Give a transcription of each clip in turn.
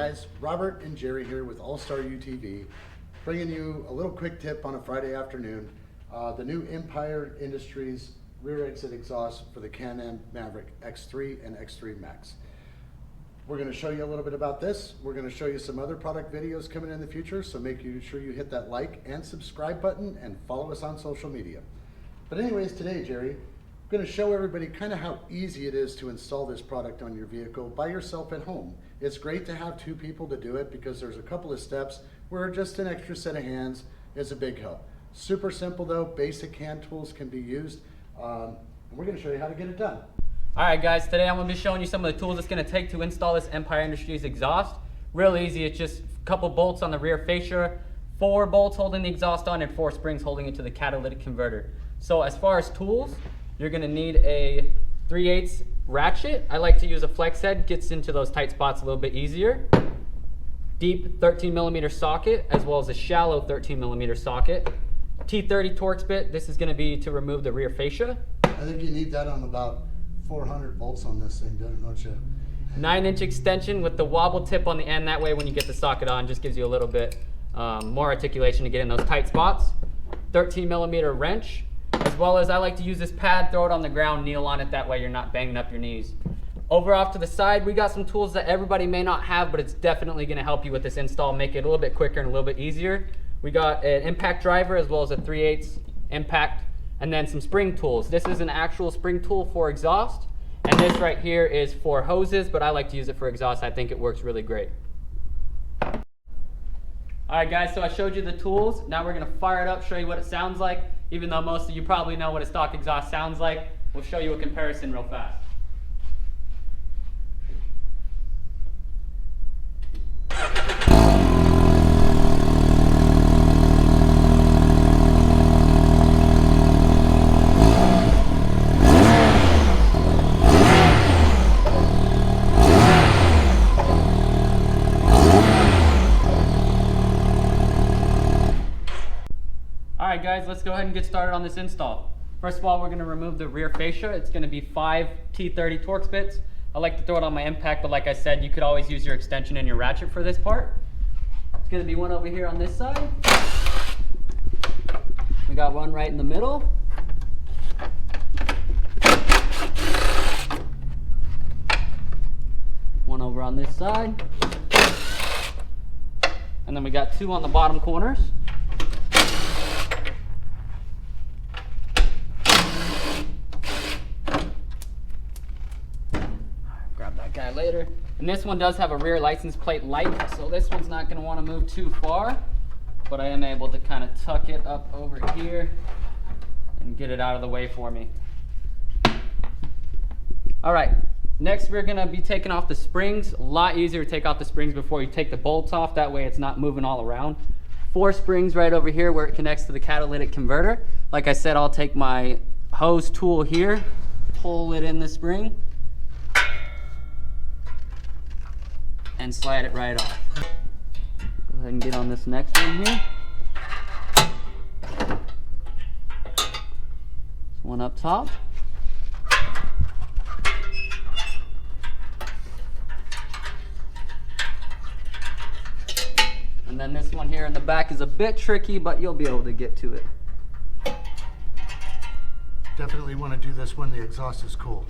guys, Robert and Jerry here with All Star UTV, bringing you a little quick tip on a Friday afternoon. The new Empire Industries rear exit exhaust for the Can-Am Maverick X3 and X3 Max. We're going to show you a little bit about this. We're going to show you some other product videos coming in the future, so make sure you hit that like and subscribe button and follow us on social media. But anyways, today, Jerry, I'm going to show everybody kind of how easy it is to install this product on your vehicle by yourself at home. It's great to have two people to do it because there's a couple of steps where just an extra set of hands is a big help. Super simple though, basic hand tools can be used, and we're going to show you how to get it done. Alright guys, today I'm going to be showing you some of the tools it's going to take to install this Empire Industries exhaust. Real easy, it's just a couple bolts on the rear fascia, 4 bolts holding the exhaust on, and 4 springs holding it to the catalytic converter. So as far as tools, you're going to need a 3/8 ratchet. I like to use a flex head, gets into those tight spots a little bit easier. Deep 13mm socket, as well as a shallow 13mm socket. T30 Torx bit, this is going to be to remove the rear fascia. I think you need that on about 400 bolts on this thing, don't you? 9-inch extension with the wobble tip on the end. That way when you get the socket on, just gives you a little bit more articulation to get in those tight spots. 13mm wrench, as well as I like to use this pad, throw it on the ground, kneel on it. That way you're not banging up your knees. Over off to the side, we got some tools that everybody may not have, but it's definitely going to help you with this install, make it a little bit quicker and a little bit easier. We got an impact driver as well as a 3/8 impact, and then some spring tools. This is an actual spring tool for exhaust, and this right here is for hoses, but I like to use it for exhaust. I think it works really great. Alright guys, so I showed you the tools. Now we're going to fire it up, show you what it sounds like. Even though most of you probably know what a stock exhaust sounds like, we'll show you a comparison real fast. Alright guys, let's go ahead and get started on this install. First of all, we're going to remove the rear fascia. It's going to be 5 T30 Torx bits. I like to throw it on my impact, but like I said, you could always use your extension and your ratchet for this part. It's going to be one over here on this side. We got one right in the middle. One over on this side. And then we got 2 on the bottom corners. Guy later. And this one does have a rear license plate light, so this one's not going to want to move too far, but I am able to kind of tuck it up over here and get it out of the way for me. Alright, next we're going to be taking off the springs. A lot easier to take off the springs before you take the bolts off, that way it's not moving all around. 4 springs right over here where it connects to the catalytic converter. Like I said, I'll take my hose tool here, pull it in the spring, and slide it right off. Go ahead and get on this next one here. One up top. And then this one here in the back is a bit tricky, but you'll be able to get to it. Definitely want to do this when the exhaust is cool.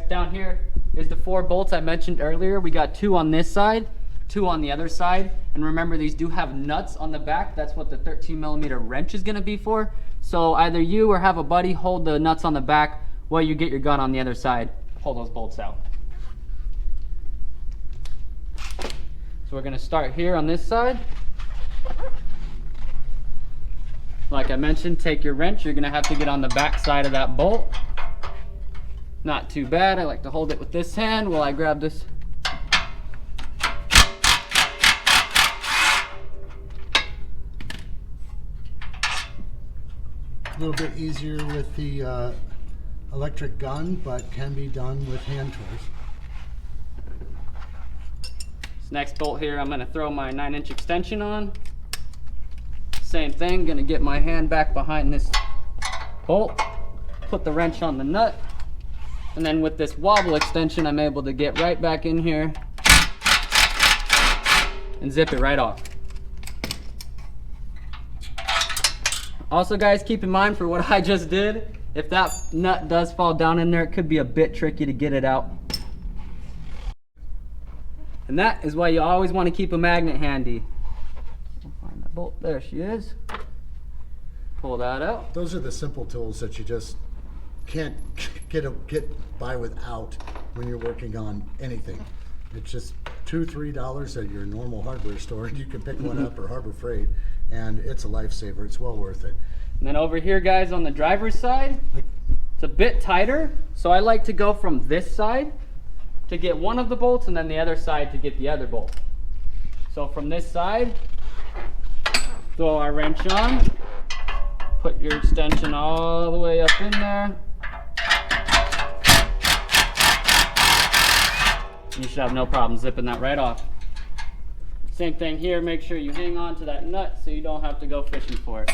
Down here is the 4 bolts I mentioned earlier. We got 2 on this side, 2 on the other side, and remember these do have nuts on the back. That's what the 13mm wrench is going to be for. So either you or have a buddy hold the nuts on the back while you get your gun on the other side. Pull those bolts out. So we're going to start here on this side. Like I mentioned, take your wrench. You're going to have to get on the back side of that bolt. Not too bad. I like to hold it with this hand while I grab this. A little bit easier with the electric gun, but can be done with hand tools. This next bolt here, I'm gonna throw my 9-inch extension on. Same thing, gonna get my hand back behind this bolt, put the wrench on the nut, and then with this wobble extension, I'm able to get right back in here and zip it right off. Also guys, keep in mind for what I just did, if that nut does fall down in there, it could be a bit tricky to get it out. And that is why you always want to keep a magnet handy. Find that bolt, there she is. Pull that out. Those are the simple tools that you just can't get by without when you're working on anything. It's just $2-3 at your normal hardware store, and you can pick one up or Harbor Freight, and it's a lifesaver. It's well worth it. And then over here, guys, on the driver's side, it's a bit tighter, so I like to go from this side to get one of the bolts, and then the other side to get the other bolt. So from this side, throw our wrench on, put your extension all the way up in there. You should have no problem zipping that right off. Same thing here, make sure you hang on to that nut so you don't have to go fishing for it.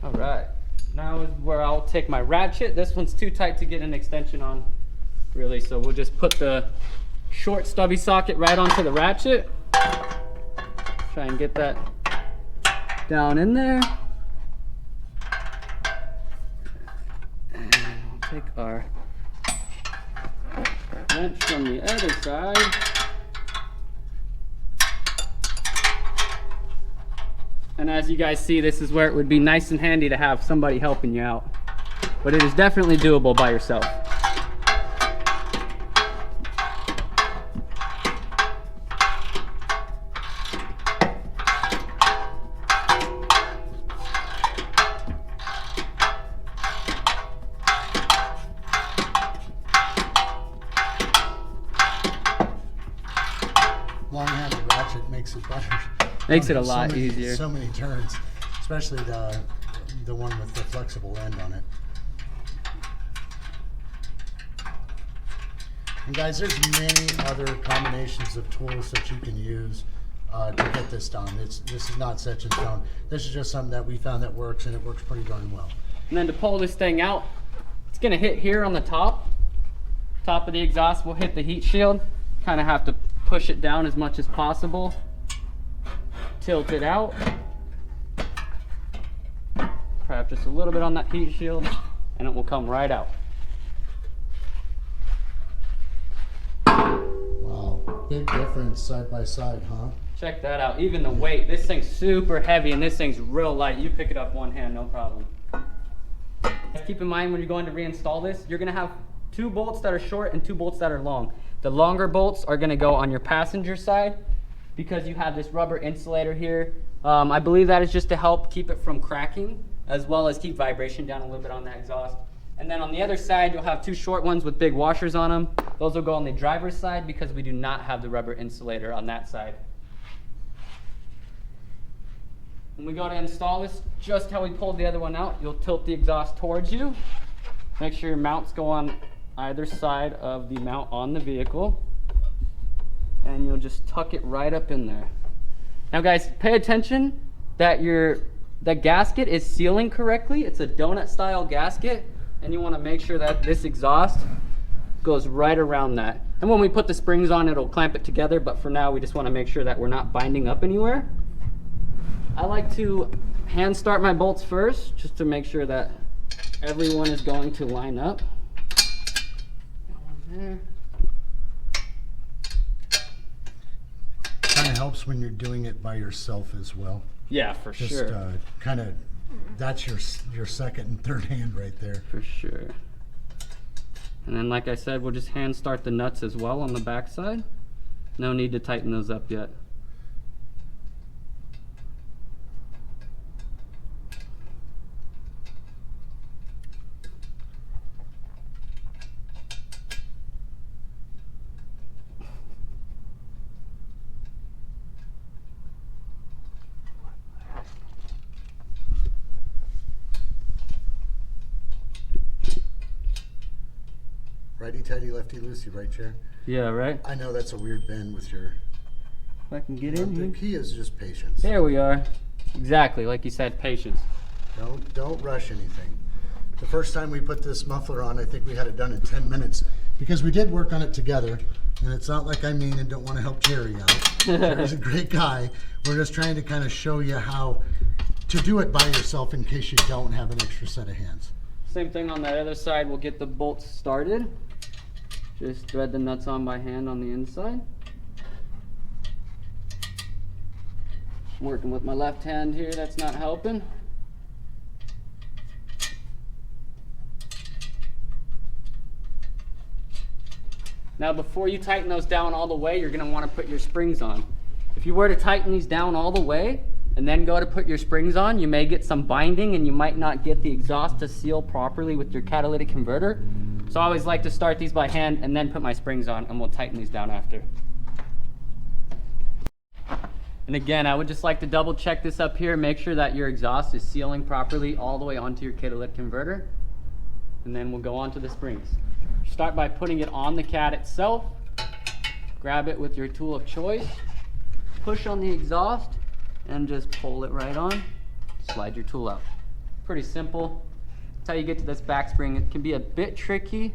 All right, now is where I'll take my ratchet. This one's too tight to get an extension on, really, so we'll just put the short stubby socket right onto the ratchet. Try and get that down in there. And we'll take our wrench from the other side. And as you guys see, this is where it would be nice and handy to have somebody helping you out. But it is definitely doable by yourself. Long-handled ratchet makes it better. Makes it a lot easier. So many turns, especially the one with the flexible end on it. And guys, there's many other combinations of tools that you can use to get this done. This is not set in stone. This is just something that we found that works, and it works pretty darn well. And then to pull this thing out, it's gonna hit here on the top of the exhaust. Will hit the heat shield. Kind of have to push it down as much as possible. Tilt it out. Perhaps just a little bit on that heat shield, and it will come right out. Wow, big difference side by side, huh? Check that out. Even the weight. This thing's super heavy, and this thing's real light. You pick it up one hand, no problem. Keep in mind when you're going to reinstall this, you're going to have 2 bolts that are short and 2 bolts that are long. The longer bolts are going to go on your passenger side because you have this rubber insulator here. I believe that is just to help keep it from cracking, as well as keep vibration down a little bit on that exhaust. And then on the other side, you'll have 2 short ones with big washers on them. Those will go on the driver's side because we do not have the rubber insulator on that side. When we go to install this, just how we pulled the other one out, you'll tilt the exhaust towards you. Make sure your mounts go on either side of the mount on the vehicle. And you'll just tuck it right up in there. Now guys, pay attention that the gasket is sealing correctly. It's a donut style gasket, and you want to make sure that this exhaust goes right around that. And when we put the springs on, it'll clamp it together, but for now we just want to make sure that we're not binding up anywhere. I like to hand start my bolts first, just to make sure that everyone is going to line up. Got one there. Kind of helps when you're doing it by yourself as well. Yeah, for sure. Just kind of, that's your second and third hand right there. For sure. And then like I said, we'll just hand start the nuts as well on the back side. No need to tighten those up yet. Righty tighty, lefty loosey, right chair. Yeah, right? I know that's a weird bend with your. If I can get in The here. key is just patience. There we are. Exactly, like you said, patience. Don't rush anything. The first time we put this muffler on, I think we had it done in 10 minutes because we did work on it together. And it's not like I mean and don't want to help Jerry out. Jerry's a great guy. We're just trying to kind of show you how to do it by yourself in case you don't have an extra set of hands. Same thing on that other side. We'll get the bolts started. Just thread the nuts on by hand on the inside. I'm working with my left hand here, that's not helping. Now before you tighten those down all the way, you're going to want to put your springs on. If you were to tighten these down all the way and then go to put your springs on, you may get some binding and you might not get the exhaust to seal properly with your catalytic converter. So I always like to start these by hand and then put my springs on, and we'll tighten these down after. And again, I would just like to double check this up here, make sure that your exhaust is sealing properly all the way onto your catalytic converter. And then we'll go on to the springs. Start by putting it on the cat itself. Grab it with your tool of choice. Push on the exhaust and just pull it right on. Slide your tool out. Pretty simple. That's how you get to this back spring. It can be a bit tricky,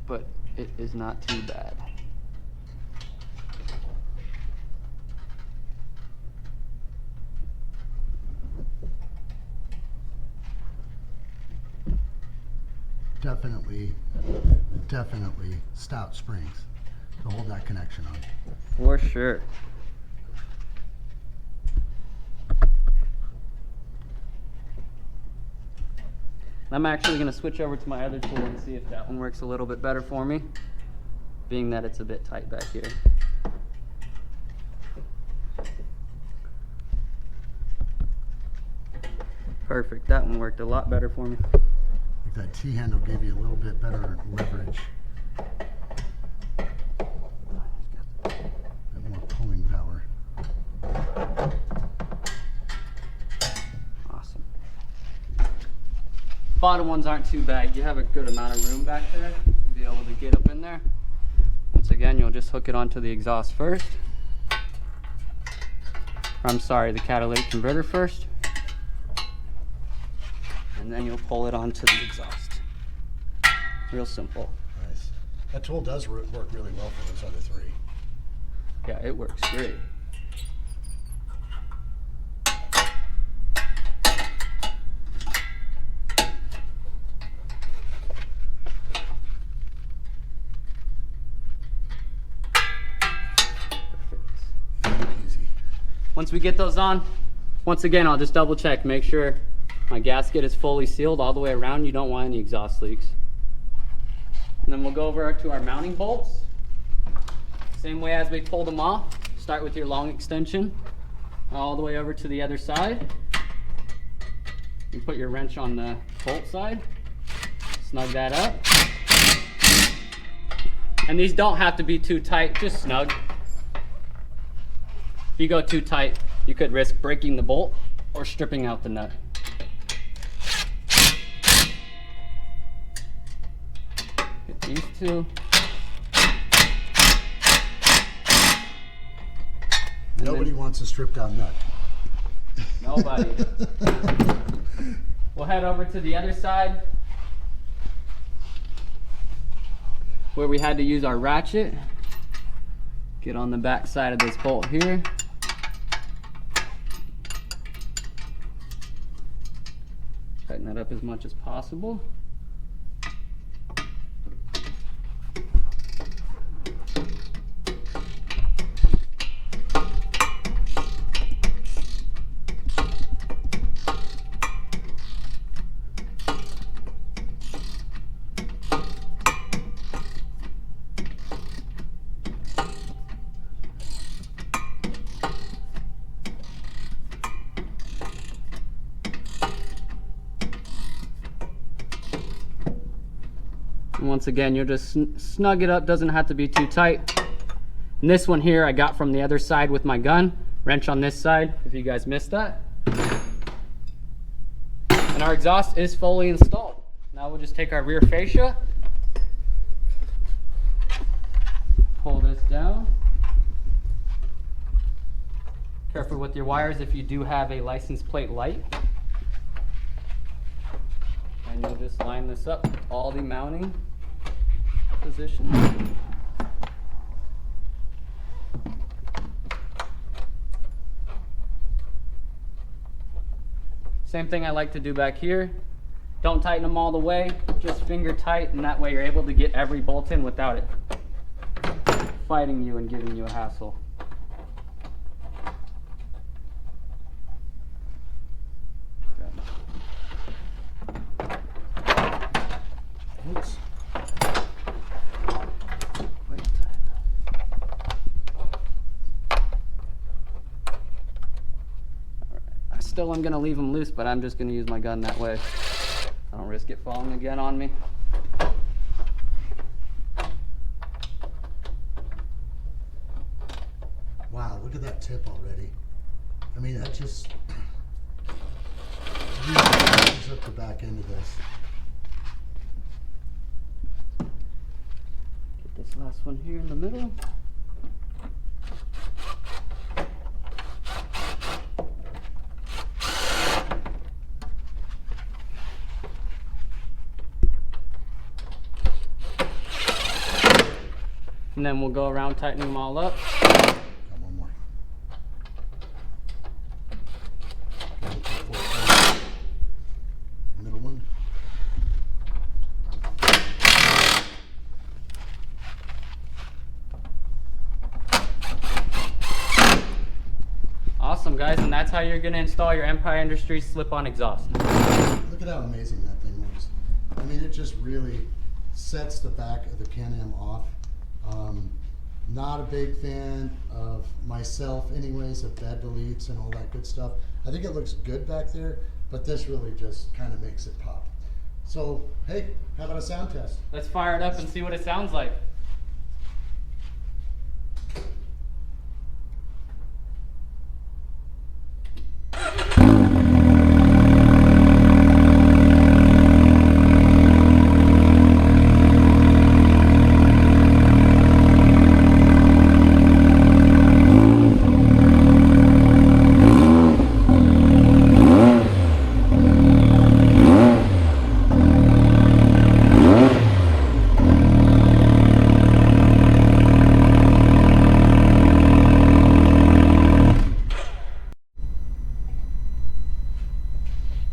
but it is not too bad. Definitely stout springs to hold that connection on. For sure. I'm actually going to switch over to my other tool and see if that one works a little bit better for me, being that it's a bit tight back here. Perfect, that one worked a lot better for me. Like that T-handle gave you a little bit better leverage. A bit more pulling power. Awesome. Bottom ones aren't too bad. You have a good amount of room back there to be able to get up in there. Once again, you'll just hook it onto the exhaust first. I'm sorry, the catalytic converter first. And then you'll pull it onto the exhaust. Real simple. Nice. That tool does work really well for those other three. Yeah, it works great. Easy. Once we get those on, once again, I'll just double check, make sure my gasket is fully sealed all the way around. You don't want any exhaust leaks. And then we'll go over to our mounting bolts. Same way as we pulled them off. Start with your long extension all the way over to the other side. You put your wrench on the bolt side. Snug that up. And these don't have to be too tight, just snug. If you go too tight, you could risk breaking the bolt or stripping out the nut. Get these two. Nobody wants a stripped out nut. Nobody. We'll head over to the other side where we had to use our ratchet. Get on the back side of this bolt here. Tighten that up as much as possible. And once again, you'll just snug it up, doesn't have to be too tight. And this one here I got from the other side with my gun. Wrench on this side, if you guys missed that. And our exhaust is fully installed. Now Now we'll just take our rear fascia, pull this down. Careful with your wires if you do have a license plate light. And you'll just line this up with all the mounting positions. Same thing I like to do back here. Don't tighten them all the way, just finger tight, and that way you're able to get every bolt in without it fighting you and giving you a hassle. Oops. Still, I'm gonna leave them loose, but I'm just gonna use my gun that way. I don't risk it falling again on me. Wow, look at that tip already. I mean, that just really opens up the back end of this. Get this last one here in the middle. And then we'll go around tightening them all up. Got one more. Middle one. Awesome, guys, and that's how you're gonna install your Empire Industries slip-on exhaust. Look at how amazing that thing looks. I mean, it just really sets the back of the Can-Am off. Not a big fan of myself anyways, of bed deletes and all that good stuff. I think it looks good back there, but this really just kind of makes it pop. So, hey, how about a sound test? Let's fire it up and see what it sounds like.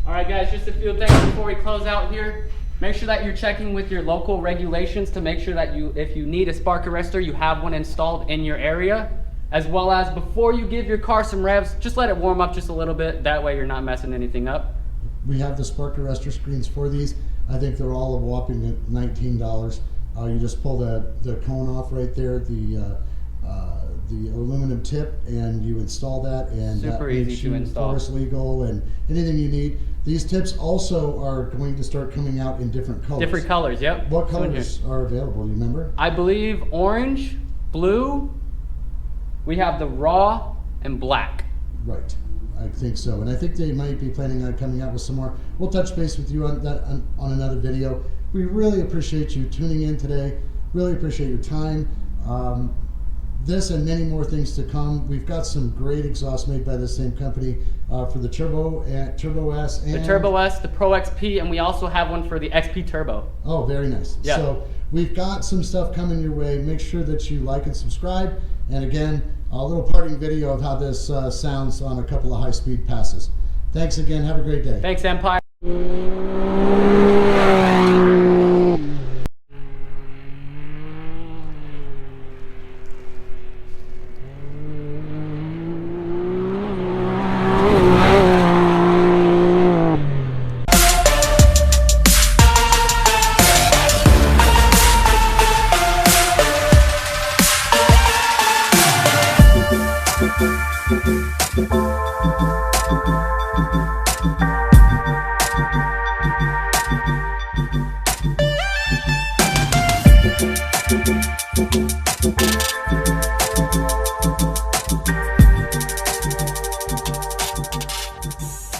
Alright guys, just a few things before we close out here. Make sure that you're checking with your local regulations to make sure that if you need a spark arrestor, you have one installed in your area. As well as before you give your car some revs, just let it warm up just a little bit. That way you're not messing anything up. We have the spark arrestor screens for these. I think they're all a whopping $19. You just pull the cone off right there, the aluminum tip, and you install that, and Super that makes easy to you install. forest legal and anything you need. These tips also are going to start coming out in different colors. Different colors, yep. What So in colors are available? Do you remember? I believe orange, blue, we have the raw, and black. Right, I think so, and I think they might be planning on coming out with some more. We'll touch base with you on that on another video. We really appreciate you tuning in today. Really appreciate your time. This and many more things to come. We've got some great exhausts made by the same company for the Turbo S and The Turbo S, the Pro XP, and we also have one for the XP Turbo. Oh, very nice. Yeah. So we've got some stuff coming your way. Make sure that you like and subscribe. And again, a little parting video of how this sounds on a couple of high-speed passes. Thanks again. Have a great day. Thanks, Empire. Thank you.